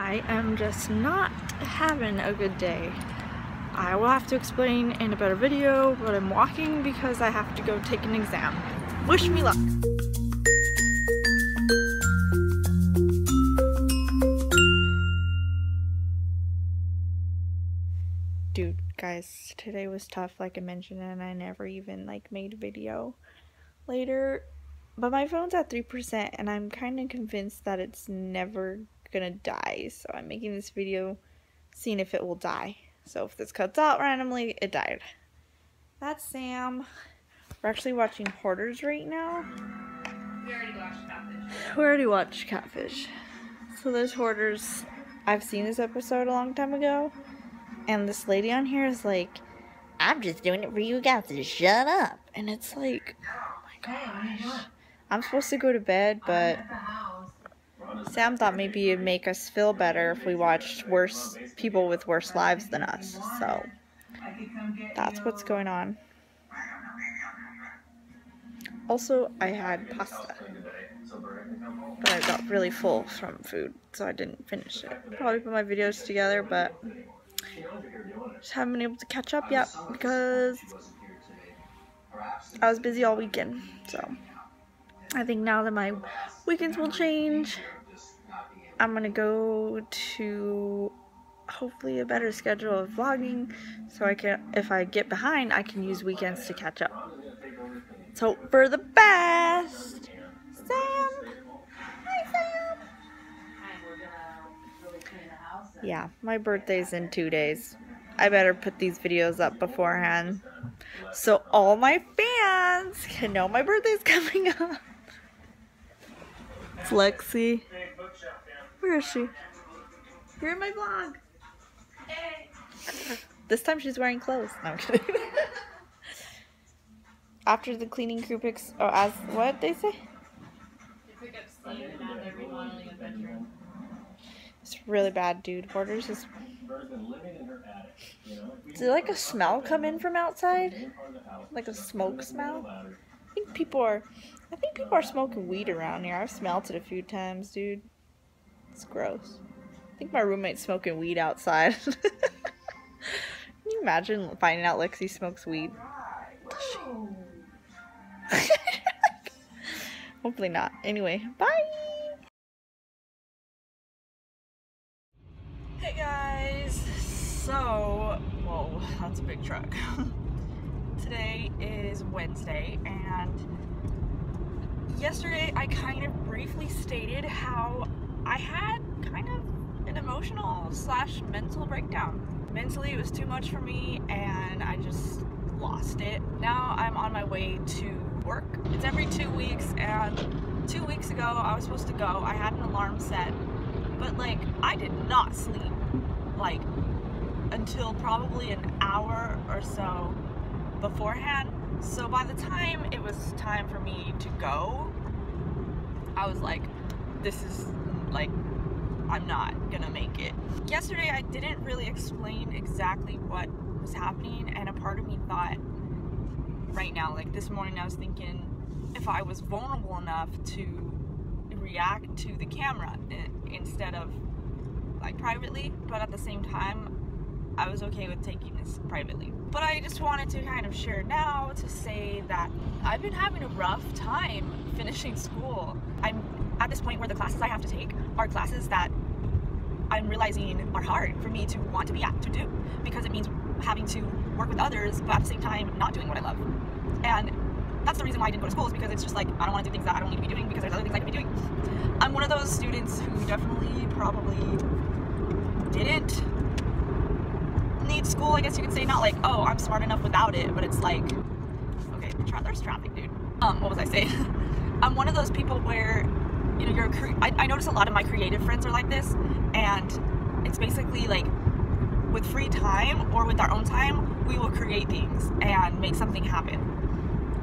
I am just not having a good day. I will have to explain in a better video, but I'm walking because I have to go take an exam. Wish me luck. Dude, guys, today was tough like I mentioned, and I never even made a video later. But my phone's at 3% and I'm kind of convinced that it's never gonna die. So I'm making this video seeing if it will die. So if this cuts out randomly, it died. That's Sam. We're actually watching Hoarders right now. We already watched Catfish. We already watched Catfish. So there's Hoarders. I've seen this episode a long time ago. And this lady on here is like, I'm just doing it for you guys to shut up. And it's like, oh my gosh. I'm supposed to go to bed, but Sam thought maybe it'd make us feel better if we watched worse people with worse lives than us. So that's what's going on. Also, I had pasta, but I got really full from food, so I didn't finish it. Probably put my videos together, but just haven't been able to catch up yet because I was busy all weekend. So I think now that my weekends will change, I'm gonna go to hopefully a better schedule of vlogging, so I can, if I get behind, I can use weekends to catch up. Let's hope for the best. Sam! Hi, Sam! Yeah, my birthday's in 2 days. I better put these videos up beforehand so all my fans can know my birthday's coming up. It's Lexi. Where is she? You're in my vlog. Hey. This time she's wearing clothes. No, I'm kidding. After the cleaning crew picks, oh, as what they say? They pick up steam and now they're remodeling a bedroom. It's really bad, dude. Hoarders is. Did like a smell come in from outside? Like a smoke smell? I think people are smoking weed around here. I've smelled it a few times, dude. It's gross. I think my roommate's smoking weed outside. Can you imagine finding out Lexi smokes weed? Hopefully not. Anyway, bye! Hey guys! So, whoa, that's a big truck. Today is Wednesday, and yesterday I kind of briefly stated how I had kind of an emotional / mental breakdown. Mentally, it was too much for me, and I just lost it. Now I'm on my way to work. It's every 2 weeks, and 2 weeks ago I was supposed to go. I had an alarm set, but I did not sleep until probably an hour or so beforehand. So by the time it was time for me to go, I was like, this is I'm not gonna make it. Yesterday I didn't really explain exactly what was happening, and a part of me thought right now, this morning I was thinking if I was vulnerable enough to react to the camera instead of privately, but at the same time I was okay with taking this privately. But I just wanted to kind of share now to say that I've been having a rough time finishing school. I'm at this point where the classes I have to take are classes that I'm realizing are hard for me to want to be at to do, because it means having to work with others but at the same time not doing what I love. And that's the reason why I didn't go to school, is because it's just I don't want to do things that I don't need to be doing because there's other things I could be doing. I'm one of those students who definitely probably didn't need school, I guess you could say. Not oh, I'm smart enough without it, but it's okay, there's traffic, dude. What was I saying? I'm one of those people where, I notice a lot of my creative friends are like this, and it's basically with free time or with our own time, we will create things and make something happen.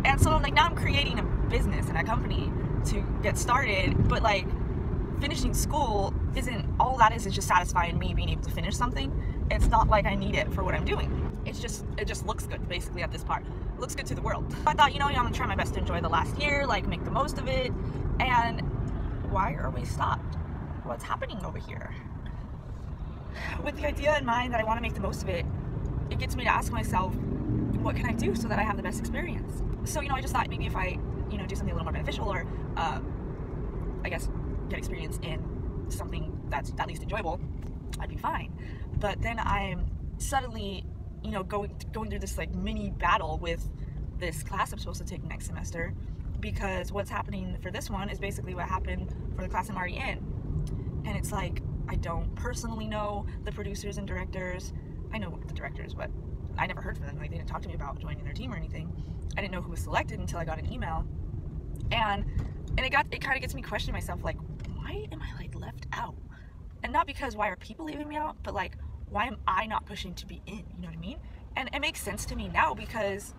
And so now I'm creating a business and a company to get started, but finishing school isn't all that is just satisfying me being able to finish something. It's not I need it for what I'm doing. It just looks good basically at this part. It looks good to the world. I thought, I'm gonna try my best to enjoy the last year, make the most of it. And why are we stopped? What's happening over here? with the idea in mind that I want to make the most of it, it gets me to ask myself, what can I do so that I have the best experience? So, I just thought maybe if I, do something a little more beneficial, or, I guess, get experience in something that's at least enjoyable, I'd be fine. But then I'm suddenly, going through this like mini battle with this class I'm supposed to take next semester, because what's happening for this one is basically what happened for the class I'm already in. And it's like, I don't personally know the producers and directors. I know the directors, but I never heard from them. Like, they didn't talk to me about joining their team or anything. I didn't know who was selected until I got an email. And it kind of gets me questioning myself, like, why am I like left out? And not because why are people leaving me out, but like, why am I not pushing to be in? You know what I mean? And it makes sense to me now, because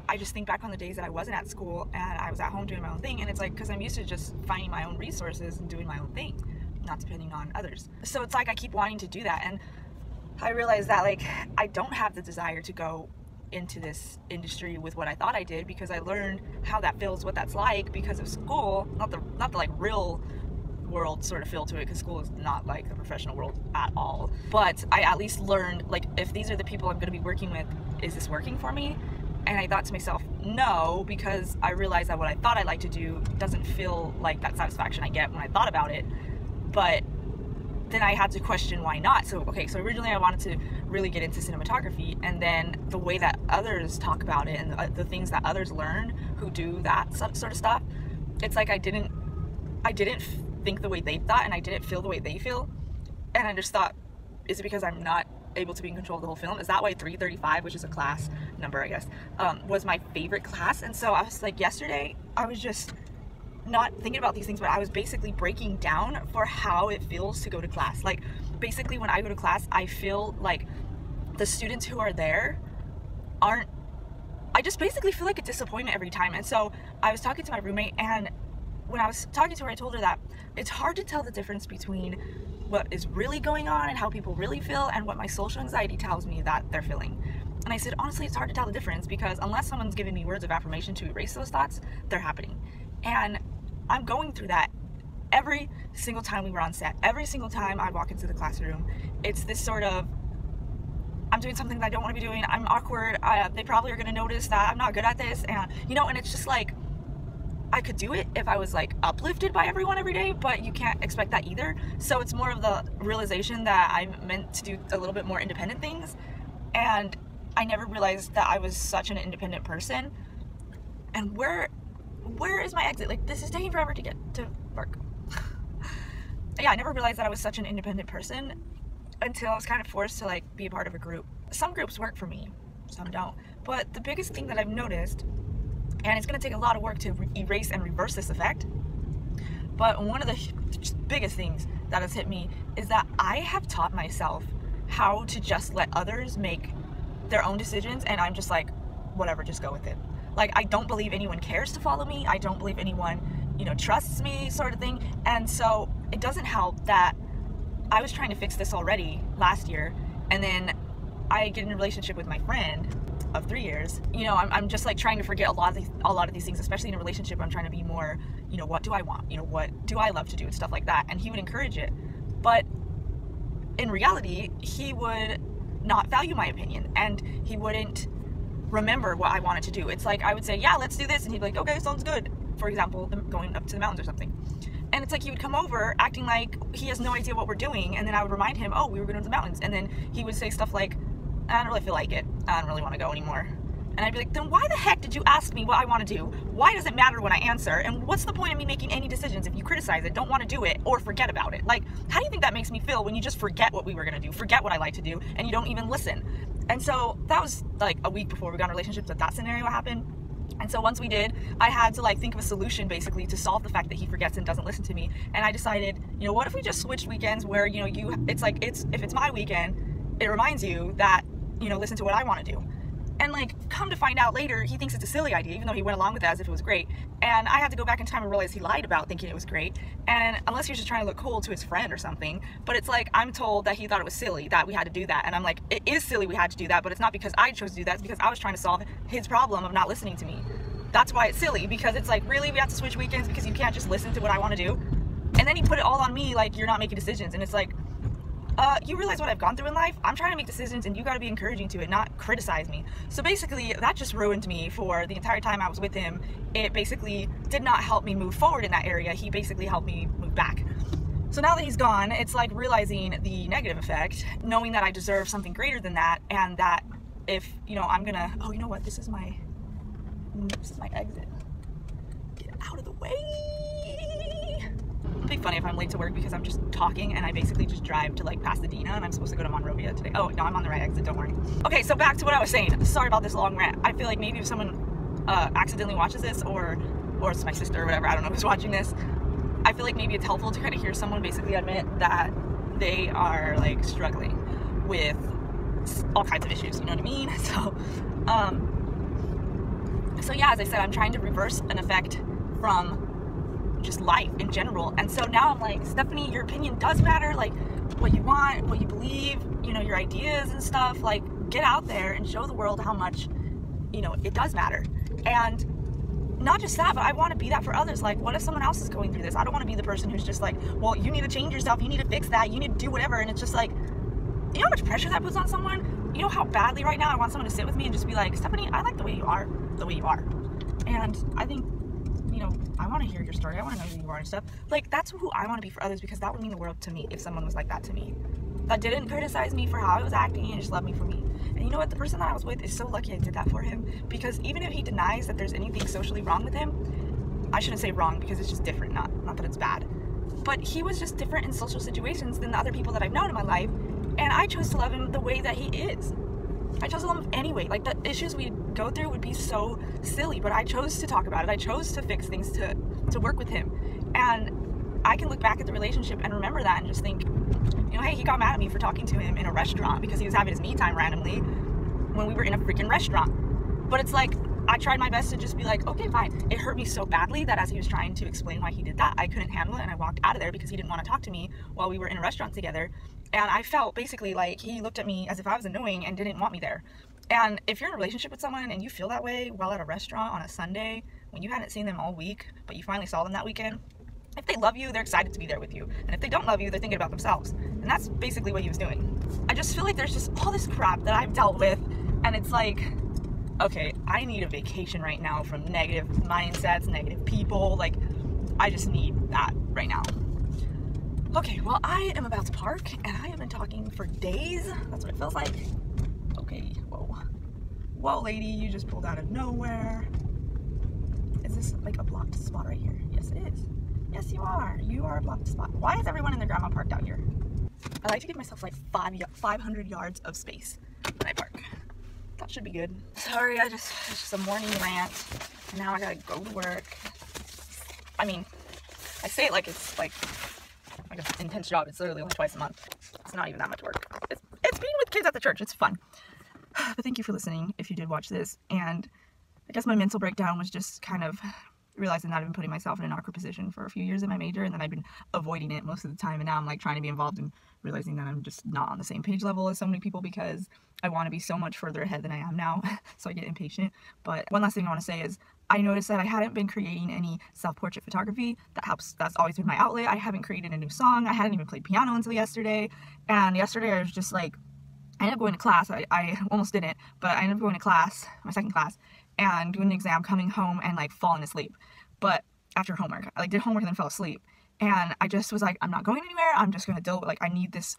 I just think back on the days that I wasn't at school and I was at home doing my own thing. And it's like, because I'm used to just finding my own resources and doing my own thing, not depending on others. So it's like I keep wanting to do that. And I realized that like I don't have the desire to go into this industry with what I thought I did, because I learned how that feels, what that's like because of school, not the like real world sort of feel to it, because school is not like the professional world at all. But I at least learned, like, if these are the people I'm going to be working with, is this working for me? And I thought to myself, no, because I realized that what I thought I liked to do doesn't feel like that satisfaction I get when I thought about it. But then I had to question why not. So originally I wanted to really get into cinematography, and then the way that others talk about it and the things that others learn who do that sort of stuff, it's like I didn't think the way they thought, and I didn't feel the way they feel. And I just thought, is it because I'm not able to be in control of the whole film? Is that why 335, which is a class number, I guess, was my favorite class? And so I was like, yesterday I was just not thinking about these things, but I was basically breaking down for how it feels to go to class. Like, basically when I go to class, I feel like the students who are there I just basically feel like a disappointment every time. And so I was talking to my roommate, and when I was talking to her, I told her that it's hard to tell the difference between what is really going on and how people really feel and what my social anxiety tells me that they're feeling. And I said, honestly, it's hard to tell the difference, because unless someone's giving me words of affirmation to erase those thoughts, they're happening. And I'm going through that every single time we were on set. Every single time I walk into the classroom, it's this sort of, I'm doing something that I don't want to be doing. I'm awkward. They probably are going to notice that I'm not good at this. And, and it's just like, I could do it if I was like uplifted by everyone every day, but you can't expect that either. So it's more of the realization that I'm meant to do a little bit more independent things. And I never realized that I was such an independent person. And where is my exit? Like, this is taking forever to get to work. Yeah, I never realized that I was such an independent person until I was kind of forced to like be a part of a group. Some groups work for me, some don't. But the biggest thing that I've noticed, and it's going to take a lot of work to erase and reverse this effect, but one of the biggest things that has hit me is that I have taught myself how to just let others make their own decisions, and I'm just like, whatever, just go with it. Like, I don't believe anyone cares to follow me. I don't believe anyone, trusts me, sort of thing. And so it doesn't help that I was trying to fix this already last year, and then I get in a relationship with my friend of 3 years. I'm just like trying to forget a lot of these things, especially in a relationship. I'm trying to be more, what do I want? What do I love to do and stuff like that. And he would encourage it. But in reality, he would not value my opinion, and he wouldn't remember what I wanted to do. It's like I would say, yeah, let's do this, and he'd be like, okay, sounds good. For example, going up to the mountains or something. And it's like he would come over acting like he has no idea what we're doing, and then I would remind him, oh, we were going to the mountains, and then he would say stuff like, I don't really feel like it. I don't really want to go anymore. And I'd be like, then why the heck did you ask me what I want to do? Why does it matter when I answer? And what's the point of me making any decisions if you criticize it, don't want to do it, or forget about it? Like, how do you think that makes me feel when you just forget what we were going to do, forget what I like to do, and you don't even listen? And so that was like a week before we got in relationships that scenario happened. And so once we did, I had to like think of a solution basically to solve the fact that he forgets and doesn't listen to me. And I decided, what if we just switched weekends where, if it's my weekend, it reminds you that, listen to what I want to do. And like, come to find out later, he thinks it's a silly idea, even though he went along with it as if it was great. And I had to go back in time and realize he lied about thinking it was great. And unless he was just trying to look cool to his friend or something. But it's like, I'm told that he thought it was silly that we had to do that. And I'm like, it is silly we had to do that, but it's not because I chose to do that. It's because I was trying to solve his problem of not listening to me. That's why it's silly, because it's like, really, we have to switch weekends because you can't just listen to what I want to do? And then he put it all on me, like, you're not making decisions. And it's like, you realize what I've gone through in life? I'm trying to make decisions and you gotta be encouraging to it, not criticize me. So basically, that just ruined me for the entire time I was with him. It basically did not help me move forward in that area. He basically helped me move back. So now that he's gone, it's like realizing the negative effect, knowing that I deserve something greater than that, and that if, you know, I'm gonna, oh, you know what, this is my exit. Get out of the way. It'd be funny if I'm late to work because I'm just talking and I basically just drive to like Pasadena and I'm supposed to go to Monrovia today. Oh, no, I'm on the right exit, don't worry. Okay, so back to what I was saying. Sorry about this long rant. I feel like maybe if someone accidentally watches this, or it's my sister or whatever, I don't know who's watching this, I feel like maybe it's helpful to kind of hear someone basically admit that they are like struggling with all kinds of issues, you know what I mean? So yeah, as I said, I'm trying to reverse an effect from just life in general. And so now I'm like, Stephanie, your opinion does matter, like what you want, what you believe, you know, your ideas and stuff, like get out there and show the world how much, you know, it does matter. And not just that, but I want to be that for others. Like, what if someone else is going through this? I don't want to be the person who's just like, well, you need to change yourself, you need to fix that, you need to do whatever. And it's just like, you know how much pressure that puts on someone? You know how badly right now I want someone to sit with me and just be like, Stephanie, I like the way you are. And I think, you know, I want to hear your story. I want to know who you are and stuff. Like, that's who I want to be for others, because that would mean the world to me if someone was like that to me. That didn't criticize me for how I was acting and just loved me for me. And you know what? The person that I was with is so lucky I did that for him, because even if he denies that there's anything socially wrong with him, I shouldn't say wrong because it's just different, not that it's bad. But he was just different in social situations than the other people that I've known in my life, and I chose to love him the way that he is. I chose to love him anyway. Like, the issues we go through would be so silly, but I chose to talk about it. I chose to fix things, to work with him. And I can look back at the relationship and remember that and just think, you know, hey, he got mad at me for talking to him in a restaurant because he was having his me time randomly when we were in a freaking restaurant. But it's like, I tried my best to just be like, okay, fine. It hurt me so badly that as he was trying to explain why he did that, I couldn't handle it, and I walked out of there because he didn't want to talk to me while we were in a restaurant together. And I felt basically like he looked at me as if I was annoying and didn't want me there. And if you're in a relationship with someone and you feel that way while at a restaurant on a Sunday when you hadn't seen them all week, but you finally saw them that weekend, if they love you, they're excited to be there with you. And if they don't love you, they're thinking about themselves. And that's basically what he was doing. I just feel like there's just all this crap that I've dealt with, and it's like, okay, I need a vacation right now from negative mindsets, negative people. Like, I just need that right now. Okay, well, I am about to park, and I have been talking for days. That's what it feels like. Okay, whoa. Whoa, lady, you just pulled out of nowhere. Is this like a blocked spot right here? Yes, it is. Yes, you are. You are a blocked spot. Why is everyone and their grandma parked out here? I like to give myself like 500 yards of space when I park. That should be good. Sorry, it's just a morning rant. And now I gotta go to work. I mean, I say it like it's like an intense job. It's literally only twice a month. It's not even that much work. It's being with kids at the church. It's fun. But thank you for listening if you did watch this. And I guess my mental breakdown was just kind of realizing that I've been putting myself in an awkward position for a few years in my major, and then I've been avoiding it most of the time, and now I'm like trying to be involved and realizing that I'm just not on the same page level as so many people because I want to be so much further ahead than I am now. So I get impatient. But one last thing I want to say is I noticed that I hadn't been creating any self-portrait photography. That's always been my outlet. I haven't created a new song. I hadn't even played piano until yesterday, and yesterday I was just like, I ended up going to class. I almost didn't, but I ended up going to class, my second class, and doing an exam, coming home and like falling asleep. But after homework, I like did homework and then fell asleep. And I just was like, I'm not going anywhere. I'm just going to deal with, like, I need this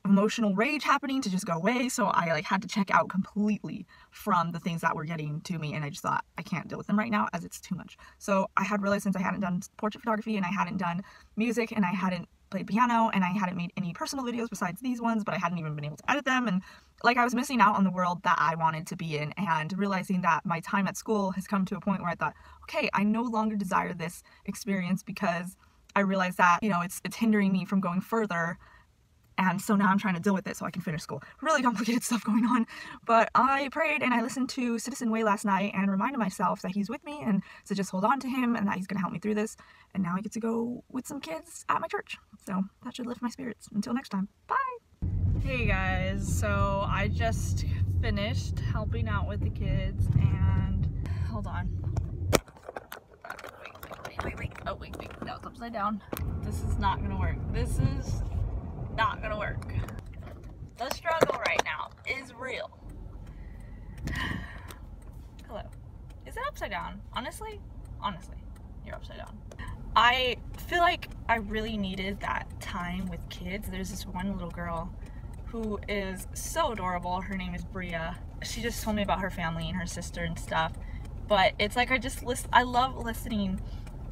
emotional rage happening to just go away. So I like had to check out completely from the things that were getting to me. And I just thought, I can't deal with them right now as it's too much. So I had realized, since I hadn't done portrait photography and I hadn't done music and I hadn't played piano and I hadn't made any personal videos besides these ones, but I hadn't even been able to edit them, and like I was missing out on the world that I wanted to be in. And realizing that my time at school has come to a point where I thought, okay, I no longer desire this experience because I realized that, you know, it's hindering me from going further. And so now I'm trying to deal with it so I can finish school. Really complicated stuff going on. But I prayed and I listened to Citizen Way last night and reminded myself that he's with me and to just hold on to him and that he's going to help me through this. And now I get to go with some kids at my church. So that should lift my spirits. Until next time. Bye! Hey guys, so I just finished helping out with the kids and hold on. Wait. Oh, wait. That was upside down. This is not going to work. This is not gonna work. down. Honestly, you're upside down. I feel like I really needed that time with kids. There's this one little girl who is so adorable. Her name is Bria. She just told me about her family and her sister and stuff. But it's like I love listening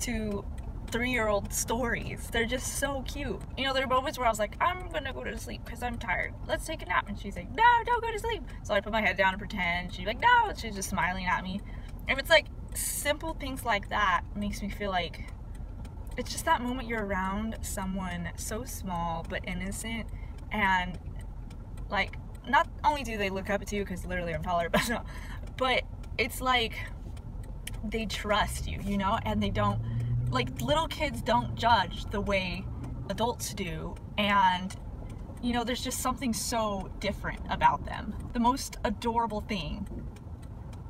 to 3-year-old stories. They're just so cute. You know, there are moments where I was like, I'm gonna go to sleep because I'm tired. Let's take a nap. And she's like, no, don't go to sleep. So I put my head down and pretend. She's like, no. And she's just smiling at me. And it's like simple things like that makes me feel like it's just that moment you're around someone so small but innocent, and like not only do they look up to you because literally I'm taller, but it's like they trust you, you know, and they don't, like, little kids don't judge the way adults do, and you know, there's just something so different about them. The most adorable thing.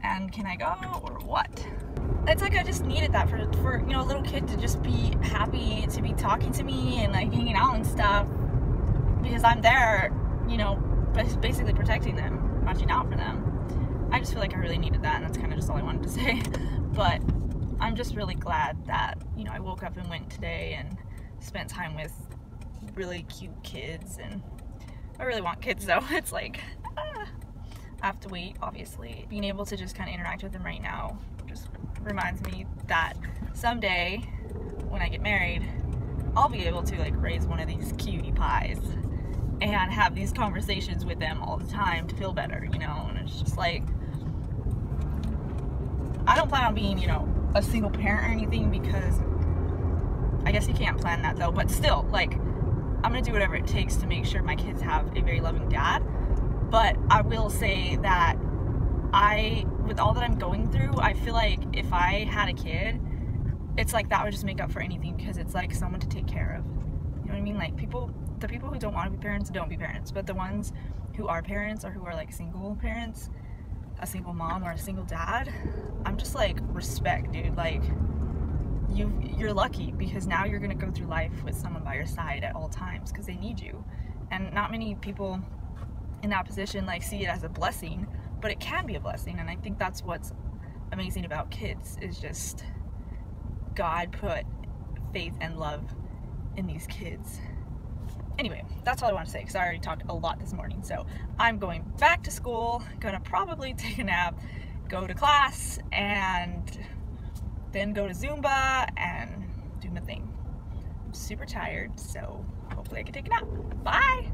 And can I go or what? It's like I just needed that for you know, a little kid to just be happy to be talking to me and like hanging out and stuff, because I'm there, you know, basically protecting them, watching out for them. I just feel like I really needed that, and that's kind of just all I wanted to say. But I'm just really glad that, you know, I woke up and went today and spent time with really cute kids, and I really want kids though. It's like, I have to wait, obviously. Being able to just kind of interact with them right now just reminds me that someday when I get married, I'll be able to like raise one of these cutie pies and have these conversations with them all the time to feel better, you know. And it's just like, I don't plan on being, you know, a single parent or anything, because I guess you can't plan that though, but still, like, I'm gonna do whatever it takes to make sure my kids have a very loving dad. But I will say that with all that I'm going through, I feel like if I had a kid, it's like that would just make up for anything, because it's like someone to take care of. You know what I mean? Like, the people who don't want to be parents don't be parents, but the ones who are parents, or who are like single parents, a single mom or a single dad, I'm just like, respect, dude. Like, you're lucky, because now you're gonna go through life with someone by your side at all times, because they need you. And not many people in that position like see it as a blessing, but it can be a blessing. And I think that's what's amazing about kids, is just God put faith and love in these kids. Anyway, that's all I want to say, because I already talked a lot this morning. So I'm going back to school, gonna probably take a nap, go to class, and then go to Zumba and do my thing. I'm super tired, so hopefully I can take a nap. Bye!